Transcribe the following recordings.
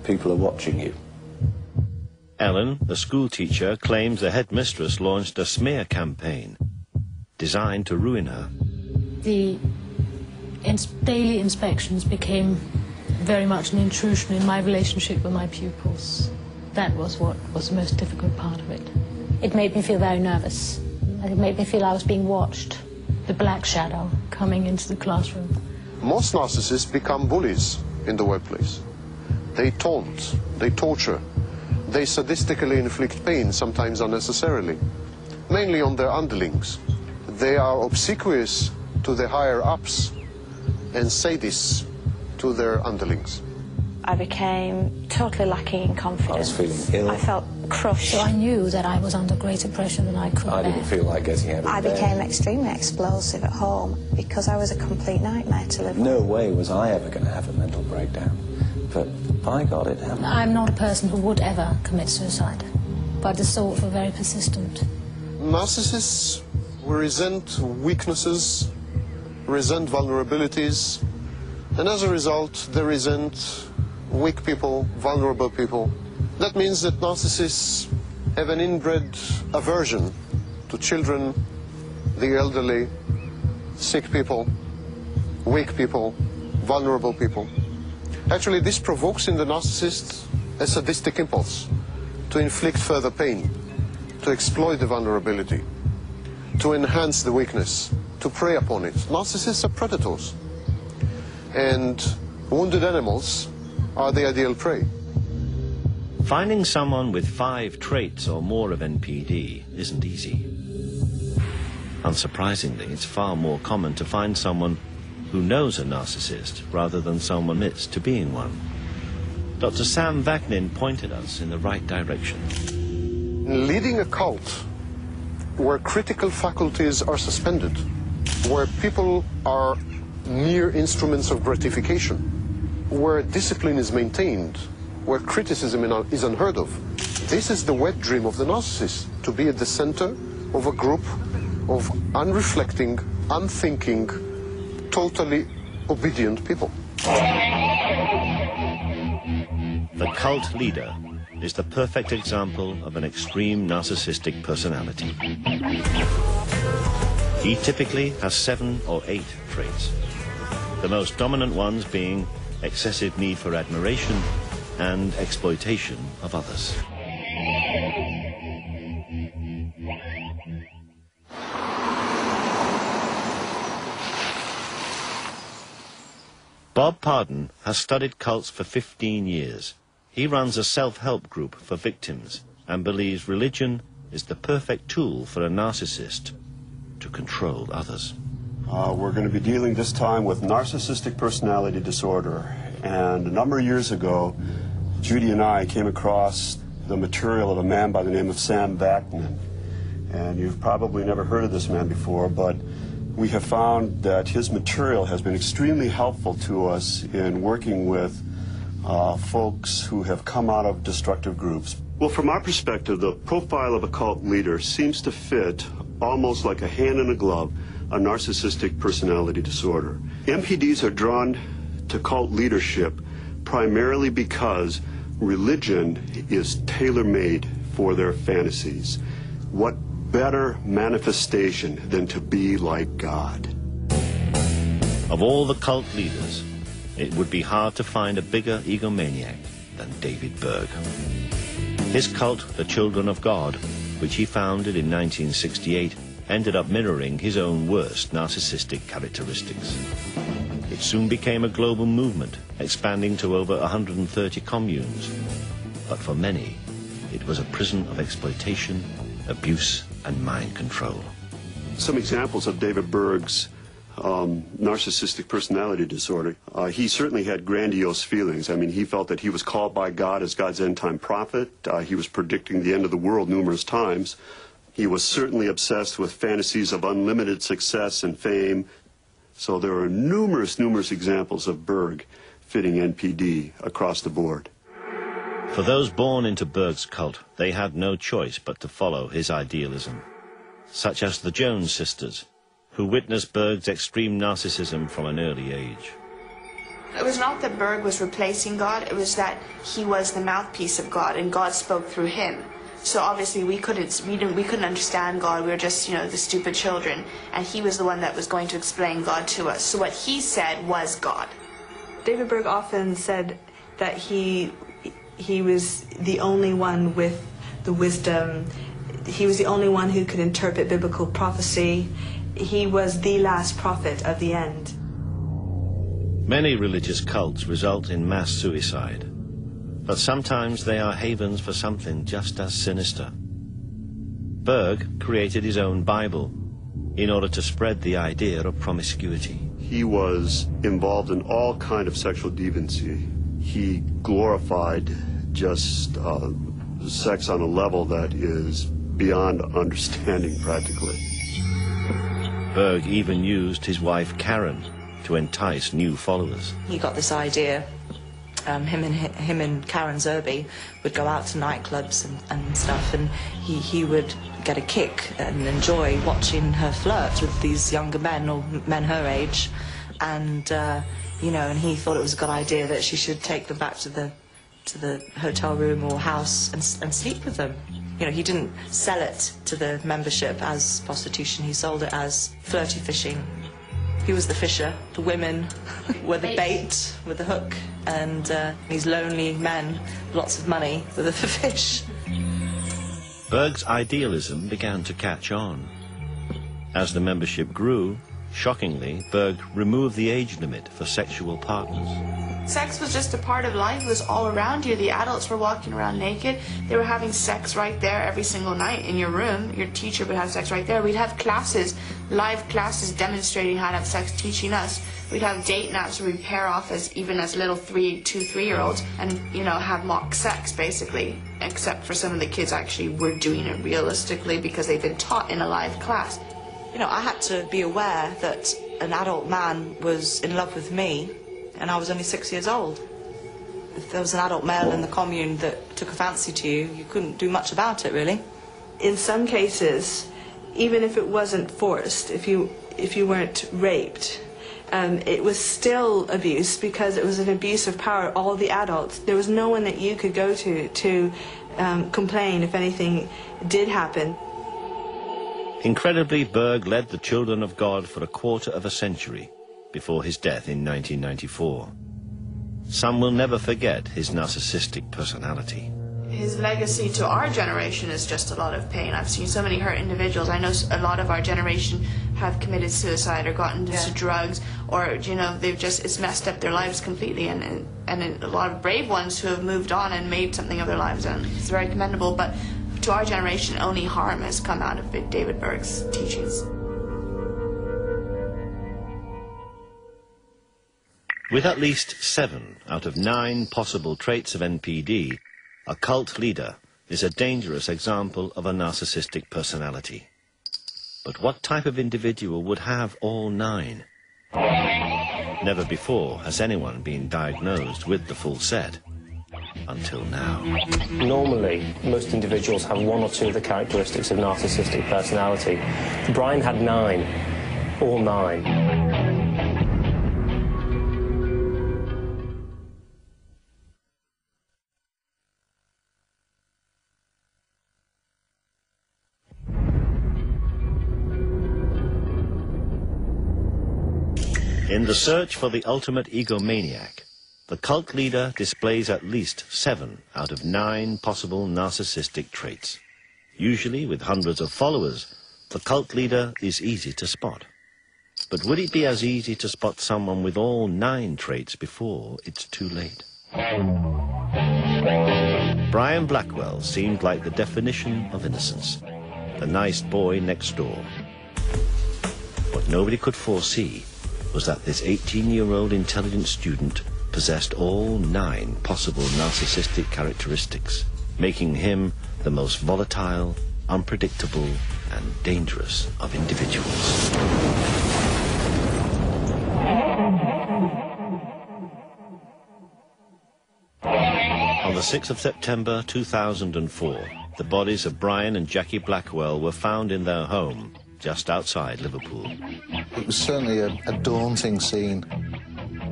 people are watching you. Ellen, the school teacher, claims the headmistress launched a smear campaign designed to ruin her. The daily inspections became very much an intrusion in my relationship with my pupils. That was what was the most difficult part of it. It made me feel very nervous. It made me feel I was being watched. The black shadow coming into the classroom. Most narcissists become bullies in the workplace. They taunt, they torture, they sadistically inflict pain, sometimes unnecessarily, mainly on their underlings. They are obsequious to the higher-ups and sadists to their underlings. I became totally lacking in confidence. I was feeling ill. I felt crushed. So I knew that I was under greater pressure than I could bear. I didn't feel like getting out of bed. I became extremely explosive at home because I was a complete nightmare to live with. No way was I ever going to have a mental breakdown. But by God, it happened. I'm not a person who would ever commit suicide, but the thoughts were very persistent. Narcissists resent weaknesses, resent vulnerabilities, and as a result, they resent weak people, vulnerable people. That means that narcissists have an inbred aversion to children, the elderly, sick people, weak people, vulnerable people. Actually, this provokes in the narcissist a sadistic impulse to inflict further pain, to exploit the vulnerability, to enhance the weakness, to prey upon it. Narcissists are predators, and wounded animals are the ideal prey. Finding someone with 5 traits or more of NPD isn't easy. Unsurprisingly, it's far more common to find someone who knows a narcissist rather than someone admits to being one. Dr. Sam Vaknin pointed us in the right direction. Leading a cult where critical faculties are suspended, where people are mere instruments of gratification, where discipline is maintained, where criticism is unheard of. This is the wet dream of the narcissist, to be at the center of a group of unreflecting, unthinking, totally obedient people. The cult leader is the perfect example of an extreme narcissistic personality. He typically has 7 or 8 traits, the most dominant ones being excessive need for admiration and exploitation of others. Bob Pardon has studied cults for 15 years. He runs a self-help group for victims and believes religion is the perfect tool for a narcissist to control others. We're going to be dealing this time with narcissistic personality disorder. And a number of years ago, Judy and I came across the material of a man by the name of Sam Vaknin. And you've probably never heard of this man before, but we have found that his material has been extremely helpful to us in working with folks who have come out of destructive groups. Well, from our perspective, the profile of a cult leader seems to fit almost like a hand in a glove a narcissistic personality disorder. MPDs are drawn to cult leadership primarily because religion is tailor-made for their fantasies. What better manifestation than to be like God? Of all the cult leaders, it would be hard to find a bigger egomaniac than David Berg. His cult, the Children of God, which he founded in 1968, ended up mirroring his own worst narcissistic characteristics. It soon became a global movement, expanding to over 130 communes. But for many, it was a prison of exploitation, abuse, and mind control. Some examples of David Berg's narcissistic personality disorder. He certainly had grandiose feelings. I mean, he felt that he was called by God as God's end-time prophet. He was predicting the end of the world numerous times. He was certainly obsessed with fantasies of unlimited success and fame. So there are numerous examples of Berg fitting NPD across the board. For those born into Berg's cult, they had no choice but to follow his idealism, such as the Jones sisters, who witnessed Berg's extreme narcissism from an early age. It was not that Berg was replacing God, it was that he was the mouthpiece of God and God spoke through him. So obviously we couldn't understand God, we were just, you know, the stupid children, and he was the one that was going to explain God to us. So what he said was God. David Berg often said that he was the only one with the wisdom. He was the only one who could interpret biblical prophecy. He was the last prophet of the end. Many religious cults result in mass suicide, but sometimes they are havens for something just as sinister. Berg created his own Bible in order to spread the idea of promiscuity. He was involved in all kind of sexual deviancy. He glorified just sex on a level that is beyond understanding practically. Berg even used his wife Karen to entice new followers. He got this idea, him and Karen Zerby would go out to nightclubs and stuff, and he would get a kick and enjoy watching her flirt with these younger men, or men her age, and you know, and he thought it was a good idea that she should take them back to the hotel room or house and sleep with them. You know, he didn't sell it to the membership as prostitution, he sold it as flirty fishing. He was the fisher, the women were the bait with the hook, and these lonely men, lots of money with the fish. Berg's idealism began to catch on. As the membership grew, shockingly, Berg removed the age limit for sexual partners. Sex was just a part of life. It was all around you. The adults were walking around naked. They were having sex right there every single night in your room. Your teacher would have sex right there. We'd have classes, live classes demonstrating how to have sex, teaching us. We'd have date naps where we'd pair off even as little 3-year-olds and, you know, have mock sex, basically. Except for some of the kids actually were doing it realistically because they'd been taught in a live class. You know, I had to be aware that an adult man was in love with me, and I was only 6 years old. If there was an adult male in the commune that took a fancy to you, you couldn't do much about it, really. In some cases, even if it wasn't forced, if you weren't raped, it was still abuse because it was an abuse of power. All the adults, there was no one that you could go to complain if anything did happen. Incredibly, Berg led the children of God for a quarter of a century before his death in 1994. Some will never forget his narcissistic personality. His legacy to our generation is just a lot of pain. I've seen so many hurt individuals. I know a lot of our generation have committed suicide or gotten into drugs, or, you know, it's messed up their lives completely, and a lot of brave ones who have moved on and made something of their lives, and it's very commendable. But to our generation, only harm has come out of David Berg's teachings. With at least 7 out of 9 possible traits of NPD, a cult leader is a dangerous example of a narcissistic personality. But what type of individual would have all 9? Never before has anyone been diagnosed with the full set. Until now. Normally, most individuals have 1 or 2 of the characteristics of narcissistic personality. Brian had 9. All 9. In the search for the ultimate egomaniac, the cult leader displays at least 7 out of 9 possible narcissistic traits. Usually, with hundreds of followers, the cult leader is easy to spot. But would it be as easy to spot someone with all 9 traits before it's too late? Brian Blackwell seemed like the definition of innocence, the nice boy next door. What nobody could foresee was that this 18-year-old intelligent student possessed all 9 possible narcissistic characteristics, making him the most volatile, unpredictable, and dangerous of individuals. On the 6th of September 2004, the bodies of Brian and Jackie Blackwell were found in their home just outside Liverpool. It was certainly a daunting scene.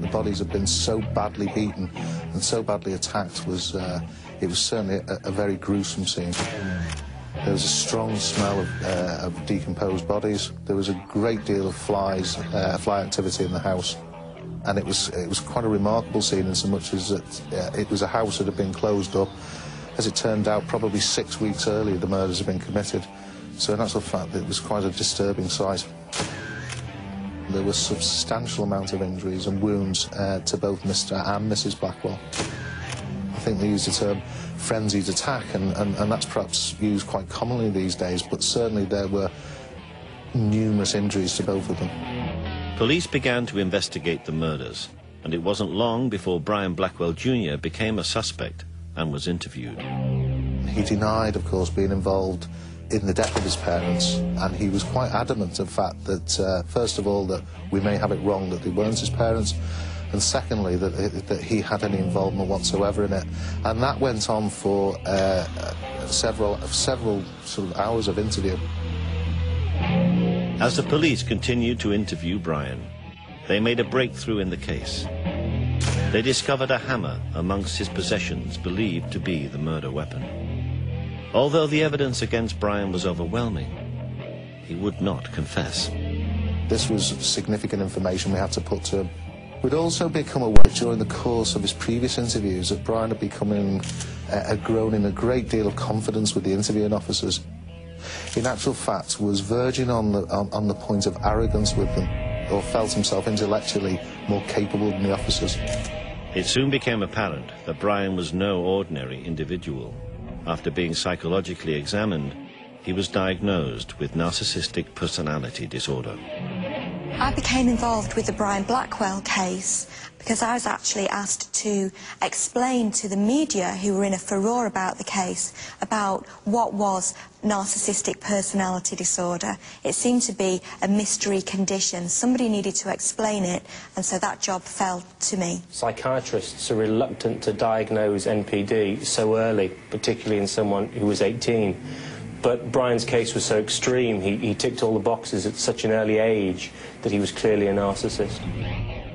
The bodies had been so badly beaten and so badly attacked it was certainly a very gruesome scene. There was a strong smell of decomposed bodies. There was a great deal of fly activity in the house. And it was quite a remarkable scene in so much as that it was a house that had been closed up. As it turned out, probably 6 weeks earlier the murders had been committed. So in actual fact, it was quite a disturbing sight. There was a substantial amount of injuries and wounds to both Mr. and Mrs. Blackwell. I think they used the term frenzied attack, and that's perhaps used quite commonly these days, but certainly there were numerous injuries to both of them. Police began to investigate the murders, and it wasn't long before Brian Blackwell Jr. became a suspect and was interviewed. He denied, of course, being involved in the death of his parents, and he was quite adamant of the fact that, first of all, that we may have it wrong that they weren't his parents, and secondly, that he had any involvement whatsoever in it. And that went on for several sort of hours of interview. As the police continued to interview Brian, they made a breakthrough in the case. They discovered a hammer amongst his possessions believed to be the murder weapon. Although the evidence against Brian was overwhelming, he would not confess. This was significant information we had to put to him. We'd also become aware during the course of his previous interviews that Brian had grown in a great deal of confidence with the interviewing officers. In actual fact, was verging on the point of arrogance with them, or felt himself intellectually more capable than the officers. It soon became apparent that Brian was no ordinary individual. After being psychologically examined, he was diagnosed with narcissistic personality disorder. I became involved with the Brian Blackwell case because I was actually asked to explain to the media, who were in a furore about the case, about what was narcissistic personality disorder. It seemed to be a mystery condition. Somebody needed to explain it, and so that job fell to me. Psychiatrists are reluctant to diagnose NPD so early, particularly in someone who was 18. But Brian's case was so extreme, he ticked all the boxes at such an early age that he was clearly a narcissist.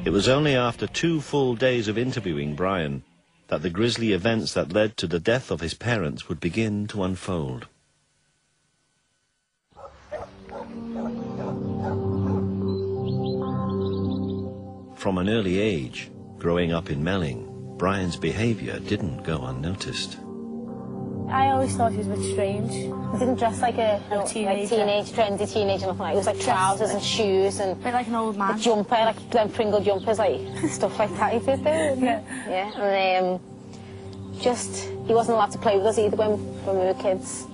It was only after 2 full days of interviewing Brian that the grisly events that led to the death of his parents would begin to unfold. From an early age, growing up in Melling, Brian's behaviour didn't go unnoticed. I always thought he was a bit strange. He didn't dress like a trendy teenager, nothing like. It was like trousers and shoes and like an old man. A jumper, like them Pringle jumpers, like stuff like that. He did, yeah. And he wasn't allowed to play with us either when we were kids.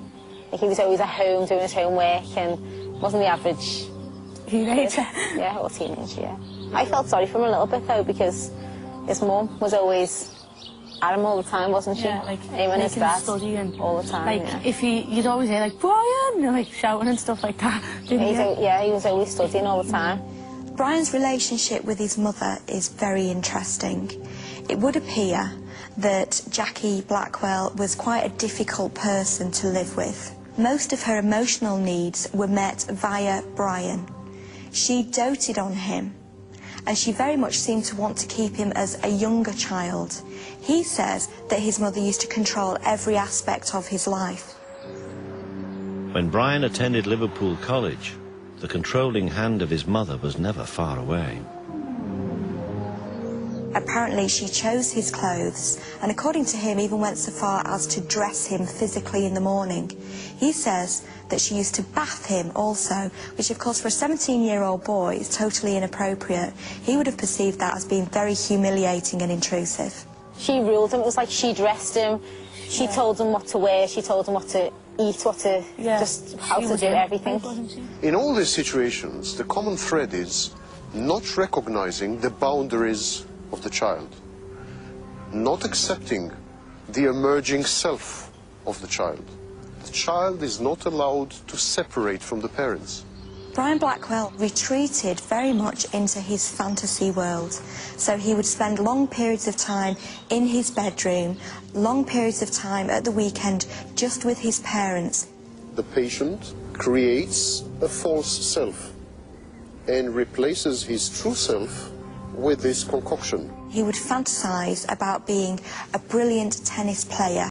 Like, he was always at home doing his homework and wasn't the average teenager. Kid. Yeah, or teenager. Yeah. I felt sorry for him a little bit though, because his mum was always at him all the time, wasn't she? Yeah, like him and his dad studying all the time. Like yeah. if you'd always hear like Brian, like shouting and stuff like that. Yeah, he was always studying all the time. Brian's relationship with his mother is very interesting. It would appear that Jackie Blackwell was quite a difficult person to live with. Most of her emotional needs were met via Brian. She doted on him, and she very much seemed to want to keep him as a younger child. He says that his mother used to control every aspect of his life. When Brian attended Liverpool College, the controlling hand of his mother was never far away. Apparently she chose his clothes, and according to him even went so far as to dress him physically in the morning. He says that she used to bath him also, which of course for a 17-year-old boy is totally inappropriate. He would have perceived that as being very humiliating and intrusive. She ruled him. It was like she dressed him, she told him what to wear, she told him what to eat, just how to do everything. In all these situations, the common thread is not recognizing the boundaries of the child, not accepting the emerging self of the child. The child is not allowed to separate from the parents. Brian Blackwell retreated very much into his fantasy world. So he would spend long periods of time in his bedroom, long periods of time at the weekend just with his parents. The patient creates a false self and replaces his true self with this concoction. He would fantasize about being a brilliant tennis player